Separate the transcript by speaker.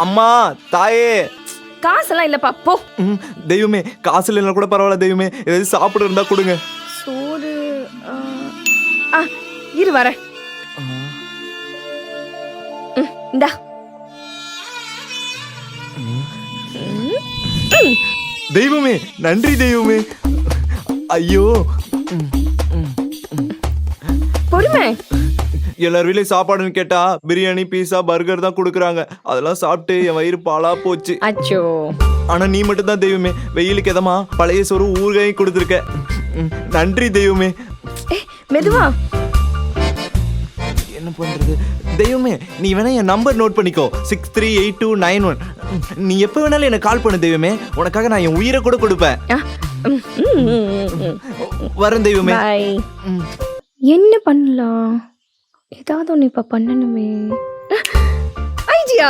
Speaker 1: அம்மா, தாயே.
Speaker 2: காசெல்லாம் இல்லப்பா போ.
Speaker 1: தெய்வமே, காசு இல்லைன்னா கூட பரவாயில்ல தெய்வமே, ஏதாவது சாப்பிட இருந்தா கொடுங்க.
Speaker 2: சோறு இரு வர. இந்தா.
Speaker 1: தெய்வமே, நன்றி தெய்வமே. ஐயோ,
Speaker 2: பொறுமை.
Speaker 1: எல்லார் வீட்லயும் சாப்பாடுன்னு கேட்டா பிரியாணி, பீஸா, பர்கர் தான் கொடுக்குறாங்க. அதெல்லாம் சாப்பிட்டு என் வயிறு பாலா போச்சு.
Speaker 2: அச்சோ.
Speaker 1: ஆனா நீ மட்டும் தான் தெய்வமே வெயிலுக்கு எதமா பழைய சோறு ஊறுகாயும் கொடுத்துருக்க. நன்றி தெய்வமே.
Speaker 2: மெதுவா.
Speaker 1: என்ன பண்றது தெய்வமே, நீ வேணா என் நம்பர் நோட் பண்ணிக்கோ, 638291. நீ எப்ப வேணாலும் எனக்கு கால் பண்ணு தெய்வமே, உனக்காக நான் என் உயிரை கூட கொடுப்பேன். வரேன் தெய்வமே.
Speaker 2: என்ன பண்ணலாம்? ஏதாவது ஒன்று இப்ப பண்ணணுமே. ஐடியா.